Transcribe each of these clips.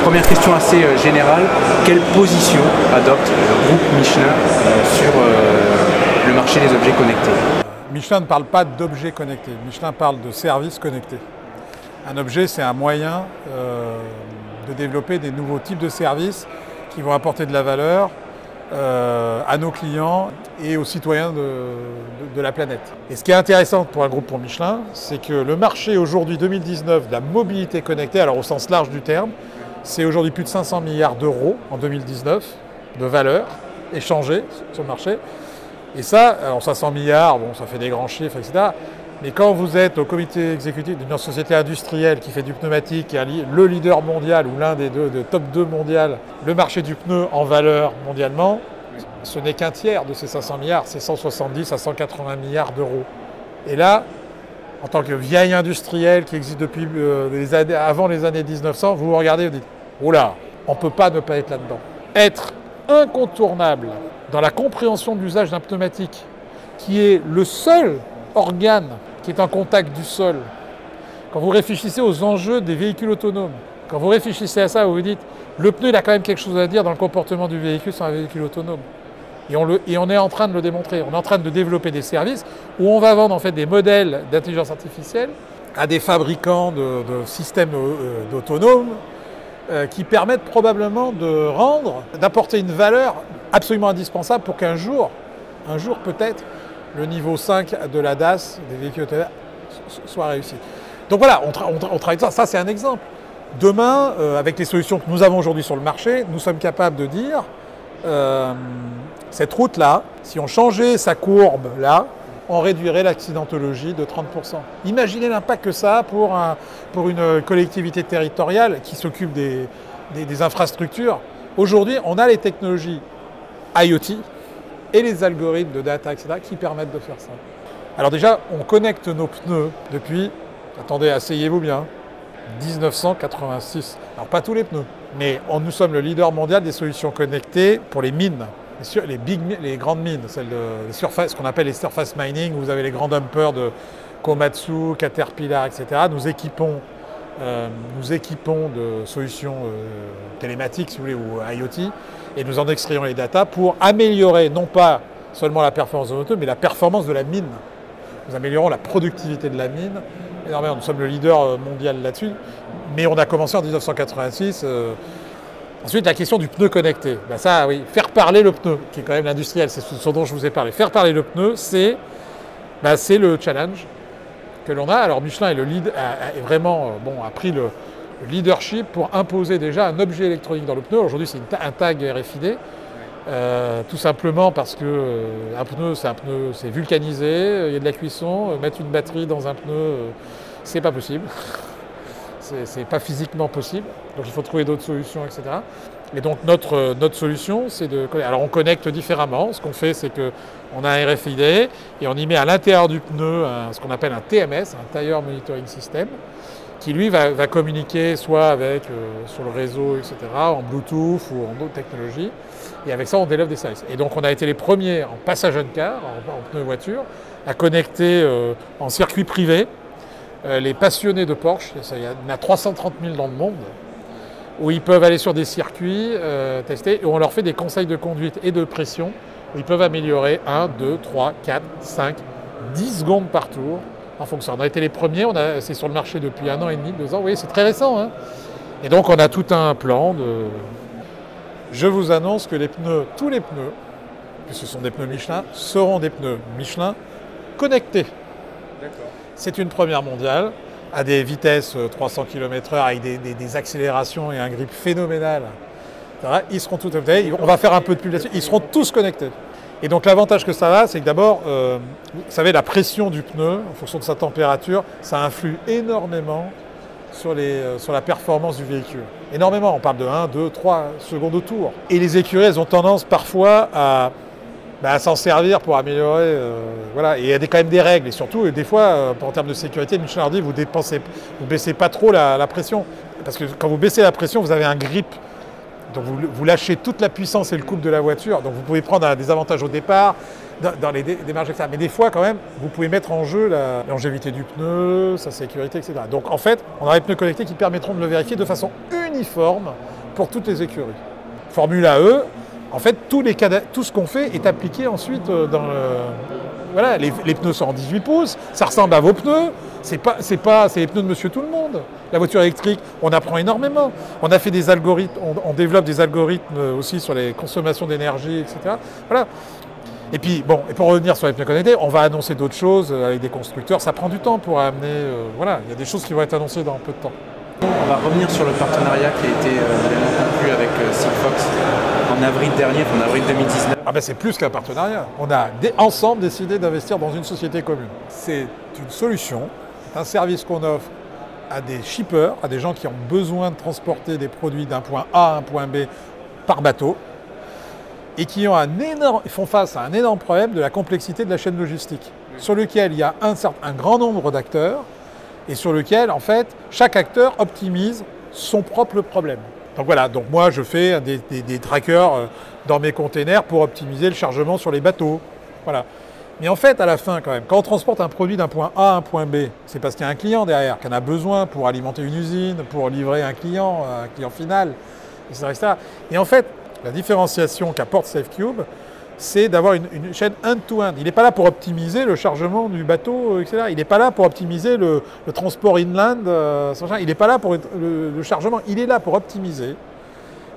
Première question assez générale, quelle position adopte le groupe Michelin sur le marché des objets connectés? Michelin ne parle pas d'objets connectés, Michelin parle de services connectés. Un objet, c'est un moyen de développer des nouveaux types de services qui vont apporter de la valeur à nos clients et aux citoyens de la planète. Et ce qui est intéressant pour un groupe pour Michelin, c'est que le marché aujourd'hui 2019 de la mobilité connectée, alors au sens large du terme, c'est aujourd'hui plus de 500 milliards d'euros en 2019 de valeur échangée sur le marché. Et ça, alors 500 milliards, bon, ça fait des grands chiffres, etc. Mais quand vous êtes au comité exécutif d'une société industrielle qui fait du pneumatique, qui est le leader mondial ou l'un des deux, de top 2 mondial, le marché du pneu en valeur mondialement, ce n'est qu'un tiers de ces 500 milliards, c'est 170 à 180 milliards d'euros. Et là, en tant que vieille industrielle qui existe depuis avant les années 1900, vous regardez et vous dites « Oh là, on ne peut pas ne pas être là-dedans ». Être incontournable dans la compréhension de l'usage d'un pneumatique, qui est le seul organe qui est en contact du sol. Quand vous réfléchissez aux enjeux des véhicules autonomes, quand vous réfléchissez à ça, vous vous dites le pneu il a quand même quelque chose à dire dans le comportement du véhicule sur un véhicule autonome. Et on est en train de le démontrer. On est en train de développer des services où on va vendre en fait des modèles d'intelligence artificielle à des fabricants de systèmes autonomes qui permettent probablement d'apporter une valeur absolument indispensable pour qu'un jour peut-être, le niveau 5 de la DAS, des véhicules autonomes, soit réussi. Donc voilà, on travaille ça. Ça, c'est un exemple. Demain, avec les solutions que nous avons aujourd'hui sur le marché, nous sommes capables de dire cette route-là, si on changeait sa courbe là, on réduirait l'accidentologie de 30%. Imaginez l'impact que ça a pour une collectivité territoriale qui s'occupe des infrastructures. Aujourd'hui, on a les technologies IoT et les algorithmes de data, etc., qui permettent de faire ça. Alors déjà, on connecte nos pneus depuis, attendez, asseyez-vous bien, 1986. Alors pas tous les pneus, mais nous sommes le leader mondial des solutions connectées pour les mines. Les grandes mines, ce qu'on appelle les surface mining, où vous avez les grands dumpers de Komatsu, Caterpillar, etc. Nous équipons de solutions télématiques, si vous voulez, ou IoT, et nous en extrayons les datas pour améliorer non pas seulement la performance de notre, mais la performance de la mine. Nous améliorons la productivité de la mine énormément. Nous sommes le leader mondial là-dessus, mais on a commencé en 1986. Ensuite, la question du pneu connecté. Ben ça, oui, faire parler le pneu, qui est quand même l'industriel, c'est ce dont je vous ai parlé. Faire parler le pneu, c'est le challenge que l'on a. Alors Michelin est a pris le leadership pour imposer déjà un objet électronique dans le pneu. Aujourd'hui, c'est un tag RFID, tout simplement parce que un pneu, c'est vulcanisé, il y a de la cuisson, mettre une batterie dans un pneu, c'est pas possible. C'est pas physiquement possible, donc il faut trouver d'autres solutions, etc. Et donc notre solution, c'est de... Alors on connecte différemment. Ce qu'on fait, c'est qu'on a un RFID et on y met à l'intérieur du pneu ce qu'on appelle un TMS, un Tire Monitoring System, qui lui va communiquer soit sur le réseau, etc., en Bluetooth ou en d'autres technologies. Et avec ça, on développe des services. Et donc on a été les premiers en passenger car, en pneu voiture, à connecter en circuit privé les passionnés de Porsche. Il y en a 330 000 dans le monde, où ils peuvent aller sur des circuits, tester, et on leur fait des conseils de conduite et de pression, où ils peuvent améliorer 1, 2, 3, 4, 5, 10 secondes par tour, en fonction. On a été les premiers, c'est sur le marché depuis 1 an et demi, 2 ans, oui, c'est très récent. Hein. Et donc on a tout un plan de... Je vous annonce que tous les pneus, puisque ce sont des pneus Michelin, seront des pneus Michelin connectés. C'est une première mondiale, à des vitesses 300 km/h, avec des accélérations et un grip phénoménal. Ils seront tous connectés. On va faire un peu de pub là-dessus. Ils seront tous connectés. Et donc l'avantage que ça a, c'est que d'abord, vous savez, la pression du pneu, en fonction de sa température, ça influe énormément sur la performance du véhicule. Énormément. On parle de 1, 2, 3 secondes au tour. Et les écuries, elles ont tendance parfois à s'en servir pour améliorer. Voilà. Et il y a quand même des règles. Et surtout, des fois, en termes de sécurité, Michelin leur dit, vous baissez pas trop la pression. Parce que quand vous baissez la pression, vous avez un grip. Donc vous lâchez toute la puissance et le couple de la voiture. Donc vous pouvez prendre des avantages au départ, dans les démarches, etc. Mais des fois, quand même, vous pouvez mettre en jeu la longévité du pneu, sa sécurité, etc. Donc en fait, on a des pneus connectés qui permettront de le vérifier de façon uniforme pour toutes les écuries. Formula E, en fait, tout ce qu'on fait est appliqué ensuite dans le... Voilà, les pneus sont en 18 pouces, ça ressemble à vos pneus, c'est les pneus de monsieur tout le monde. La voiture électrique, on apprend énormément. On a fait des algorithmes, on développe des algorithmes aussi sur les consommations d'énergie, etc. Voilà. Et puis, bon, et pour revenir sur les pneus connectés, on va annoncer d'autres choses avec des constructeurs. Ça prend du temps pour amener... voilà, il y a des choses qui vont être annoncées dans peu de temps. On va revenir sur le partenariat qui a été évidemment conclu avec Sigfox en avril dernier, en avril 2019. Ah ben c'est plus qu'un partenariat. On a ensemble décidé d'investir dans une société commune. C'est une solution, un service qu'on offre à des shippers, à des gens qui ont besoin de transporter des produits d'un point A à un point B par bateau et qui ont font face à un énorme problème de la complexité de la chaîne logistique, sur lequel il y a un grand nombre d'acteurs et sur lequel, en fait, chaque acteur optimise son propre problème. Donc voilà, donc moi je fais des trackers dans mes containers pour optimiser le chargement sur les bateaux. Voilà. Mais en fait, à la fin, quand même, quand on transporte un produit d'un point A à un point B, c'est parce qu'il y a un client derrière, qui en a besoin pour alimenter une usine, pour livrer un client final, etc. Et en fait, la différenciation qu'apporte SafeCube, c'est d'avoir une chaîne end-to-end. Il n'est pas là pour optimiser le chargement du bateau, etc. Il n'est pas là pour optimiser le transport inland, il n'est pas là pour le chargement. Il est là pour optimiser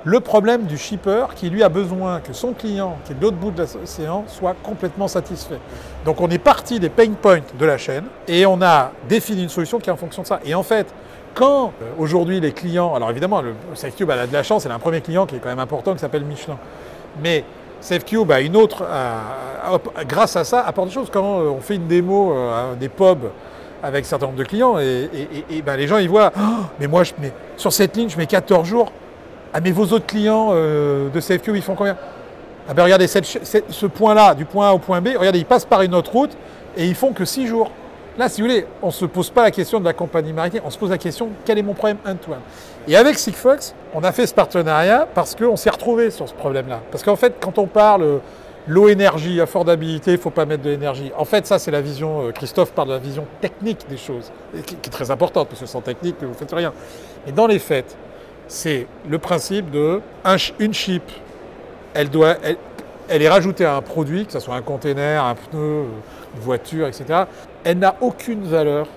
le problème du shipper qui lui a besoin que son client, qui est de l'autre bout de l'océan, soit complètement satisfait. Donc on est parti des pain points de la chaîne et on a défini une solution qui est en fonction de ça. Et en fait, quand aujourd'hui les clients, alors évidemment, le SafeCube a de la chance, c'est un premier client qui est quand même important, qui s'appelle Michelin. Mais SafeCube a une autre, grâce à ça, apporte des choses. Quand on fait une démo à des pubs avec un certain nombre de clients, et ben les gens ils voient, oh, mais moi sur cette ligne je mets 14 jours, ah mais vos autres clients de SafeCube ils font combien? Ah ben regardez ce point-là, du point A au point B, regardez, ils passent par une autre route et ils font que 6 jours. Là, si vous voulez, on ne se pose pas la question de la compagnie maritime, on se pose la question quel est mon problème end-to-end. Et avec Sigfox, on a fait ce partenariat parce qu'on s'est retrouvé sur ce problème-là. Parce qu'en fait, quand on parle low énergie, affordabilité, il ne faut pas mettre de l'énergie. En fait, ça, c'est la vision, Christophe parle de la vision technique des choses, qui est très importante, parce que sans technique, vous ne faites rien. Et dans les faits, c'est le principe de une chip, elle est rajoutée à un produit, que ce soit un container, un pneu, une voiture, etc. Elle n'a aucune valeur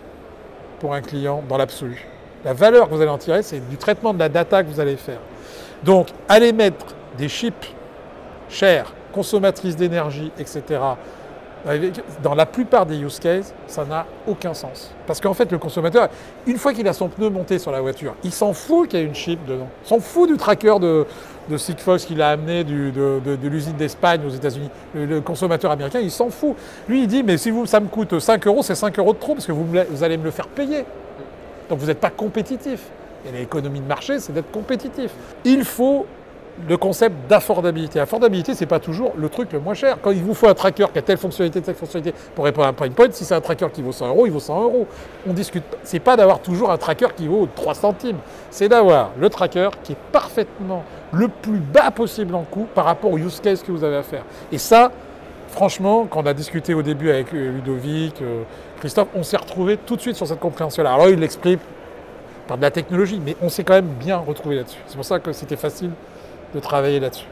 pour un client dans l'absolu. La valeur que vous allez en tirer, c'est du traitement de la data que vous allez faire. Donc, aller mettre des chips chères, consommatrices d'énergie, etc., dans la plupart des use cases, ça n'a aucun sens. Parce qu'en fait, le consommateur, une fois qu'il a son pneu monté sur la voiture, il s'en fout qu'il y ait une chip dedans. Il s'en fout du tracker de Sigfox qu'il a amené de l'usine d'Espagne aux États-Unis. Le consommateur américain, il s'en fout. Lui, il dit, mais si ça me coûte 5 euros, c'est 5 euros de trop parce que vous allez me le faire payer. Donc vous n'êtes pas compétitif. Et l'économie de marché, c'est d'être compétitif. Il faut le concept d'affordabilité. Affordabilité, ce n'est pas toujours le truc le moins cher. Quand il vous faut un tracker qui a telle fonctionnalité pour répondre à un pain point, si c'est un tracker qui vaut 100 euros, il vaut 100 euros. On discute. Ce n'est pas d'avoir toujours un tracker qui vaut 3 centimes. C'est d'avoir le tracker qui est parfaitement le plus bas possible en coût par rapport au use case que vous avez à faire. Et ça, franchement, quand on a discuté au début avec Ludovic, Christophe, on s'est retrouvé tout de suite sur cette compréhension-là. Alors, il l'exprime par de la technologie, mais on s'est quand même bien retrouvé là-dessus. C'est pour ça que c'était facile de travailler là-dessus.